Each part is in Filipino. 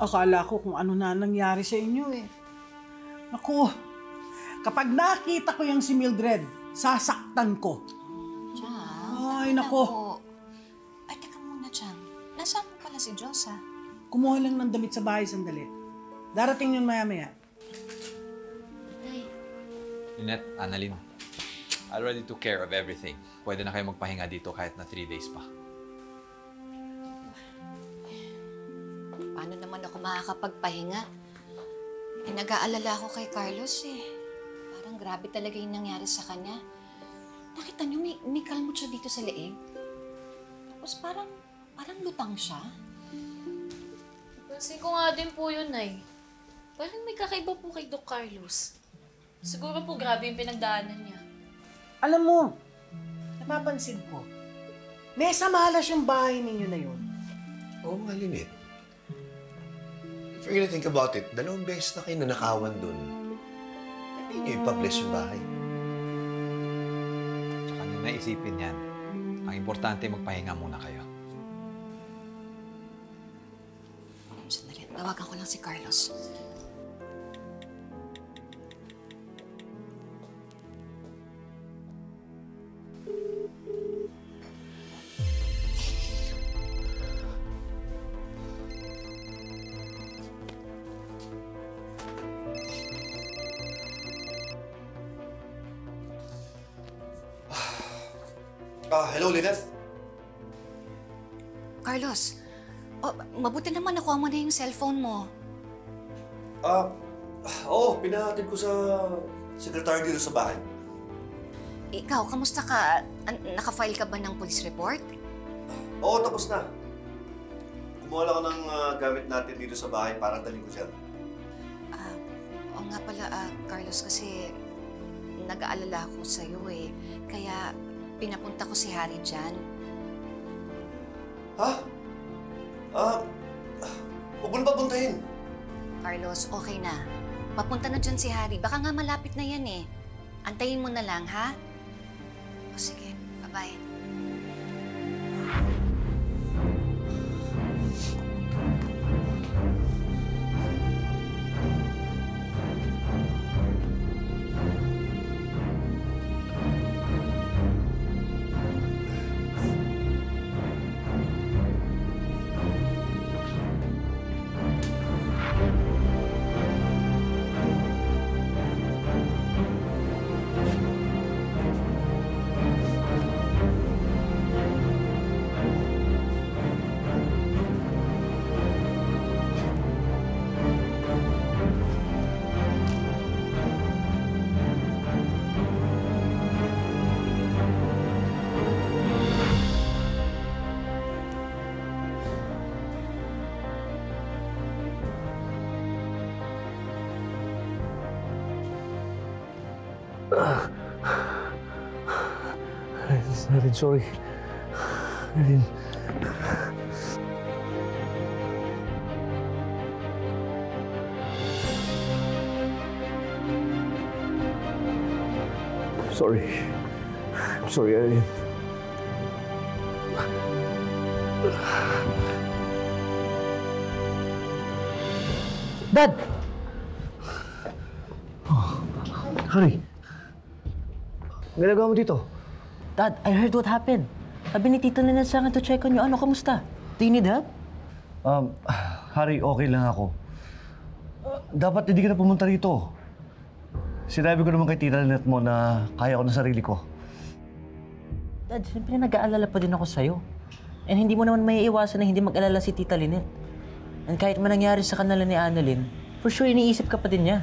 Akala ko kung ano na nangyari sa inyo eh. Naku, kapag nakita ko yung si Mildred, sasaktan ko. Chang, Ay, nako. Ay, teka muna, Chang. Nasaan mo pala si Diyosa? Kumuha lang ng damit sa bahay sandali. Darating yun maya-maya. Nay. Lynette, Annalyn, I already took care of everything. Pwede na kayo magpahinga dito kahit na 3 days pa. Paano naman ako makakapagpahinga? Eh, nag-aalala ako kay Carlos eh. Parang grabe talaga yung nangyari sa kanya. Nakita niyo, may kalmot siya dito sa leeg. Tapos parang lutang siya. Pansin ko nga din po yun, Nay. Parang may kakaiba po kay Doc Carlos. Siguro po grabe yung pinagdaanan niya. Alam mo, napapansin ko, nesa malas yung bahay ninyo na yun. Oo nga, Lynette. If you're gonna think about it, 2 beses na kayo nanakawan dun. Hindi niyo ipabless yung bahay. Tsaka nyo naisipin yan. Ang importante, magpahinga muna kayo. Sandali, tawagan ko lang si Carlos. Hello, Lynette? Carlos, mabuti naman nakuha mo na yung cellphone mo. Oo, pinahatid ko sa sekretary dito sa bahay. Ikaw, kamusta ka? Naka-file ka ba ng police report? Oo, tapos na. Kumuha lang ako ng gamit natin dito sa bahay para dalhin ko dyan. Oo nga pala, Carlos, kasi nag-aalala ako sa'yo eh. Kaya pinapunta ko si Harry dyan. Ha? Huwag mo na papuntahin. Carlos, okay na. Papunta na dyan si Harry. Baka nga malapit na yan eh. Antayin mo na lang, ha? O sige, bye-bye. Erin, sorry. Erin. Sorry. I'm sorry, Erin. Dad! Harry. Ang ginagawa mo dito? Dad, I heard what happened. Sabi ni Tito Lynette sa akin to check on you. Ano, kamusta? Do you need help? Harry, okay lang ako. Dapat hindi ka na pumunta rito. Sinabi ko naman kay Tita Lynette mo na kaya ko na sarili ko. Dad, siyempre nag-aalala pa din ako sa'yo. And hindi mo naman may iwasan na hindi mag-alala si Tita Lynette. And kahit man nangyari sa kanila ni Annalyn, for sure iniisip ka pa din niya.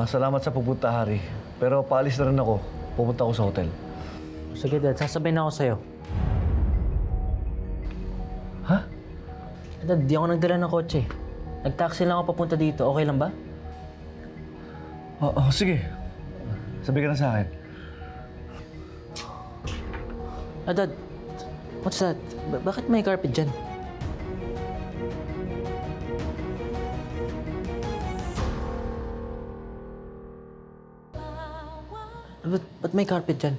Salamat sa pupunta, Harry. Pero paalis na rin ako. Pupunta ako sa hotel. Sige, Dad. Sasabay na ako sa'yo. Ha? Dad, di ako nagdala ng kotse. Nag-taxi lang ako papunta dito. Okay lang ba? Sige. Sabi ka na sa akin. Dad. What's that? Bakit may carpet dyan? Ba't may carpet dyan?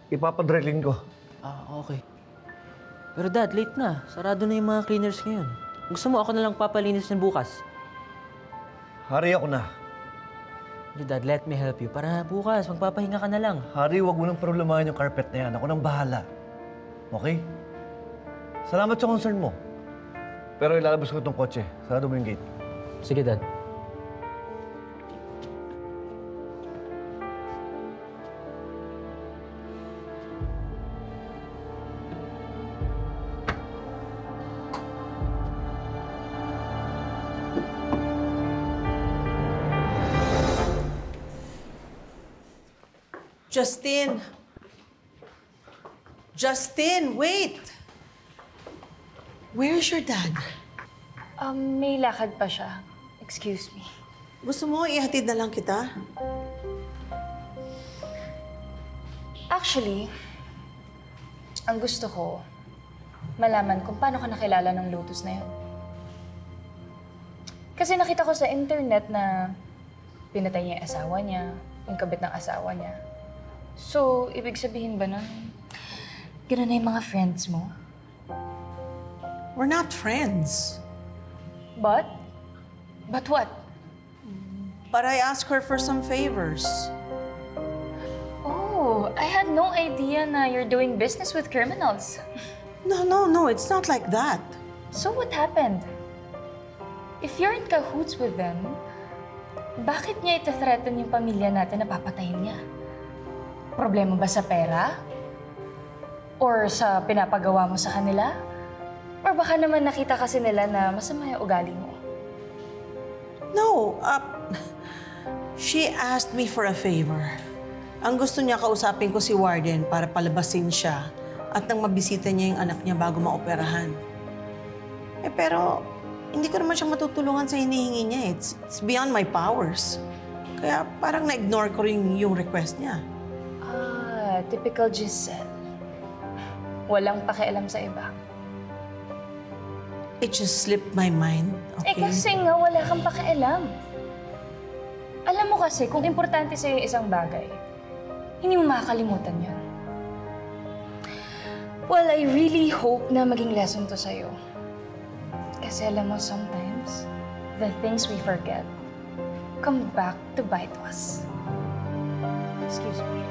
Ipapadreling ko. Okay. Pero Dad, late na. Sarado na yung mga cleaners ngayon. Gusto mo ako na lang papalinis ng bukas? Hari, ako na. Hindi, Dad, let me help you. Para bukas, magpapahinga ka na lang. Hari, wag mo nang problemahin yung carpet na yan. Ako nang bahala. Okay? Salamat sa concern mo. Pero ilalabas ko itong kotse. Sarado mo yung gate. Sige, Dad. Justin! Justin, wait! Where's your dad? May lakad pa siya. Excuse me. Gusto mo ihatid na lang kita? Actually, ang gusto ko, malaman kung paano ka nakilala ng Lotus na yun. Kasi nakita ko sa internet na pinatay niya yung asawa niya, yung kabit ng asawa niya. So, ibig sabihin ba nun, gano'n na yung mga friends mo? We're not friends. But? But what? But I asked her for some favors. Oh, I had no idea na you're doing business with criminals. No, it's not like that. So what happened? If you're in cahoots with them, bakit niya ita-threaten yung pamilya natin na papatayin niya? Problema ba sa pera? Or sa pinapagawa mo sa kanila? Or baka naman nakita kasi nila na masama yung ugali mo? No, she asked me for a favor. Ang gusto niya kausapin ko si Warden para palabasin siya at nang mabisita niya yung anak niya bago maoperahan. Pero hindi ko naman siya matutulungan sa hinihingi niya. It's beyond my powers. Kaya parang na-ignore ko rin yung request niya. Typical Giselle. Walang pakialam sa iba. It just slipped my mind, okay? Kasi nga wala kang pakialam. Alam mo kasi, kung importante sa'yo yung isang bagay, hindi mo makakalimutan yun. Well, I really hope na maging lesson to sa'yo. Kasi alam mo, sometimes, the things we forget come back to bite us. Excuse me.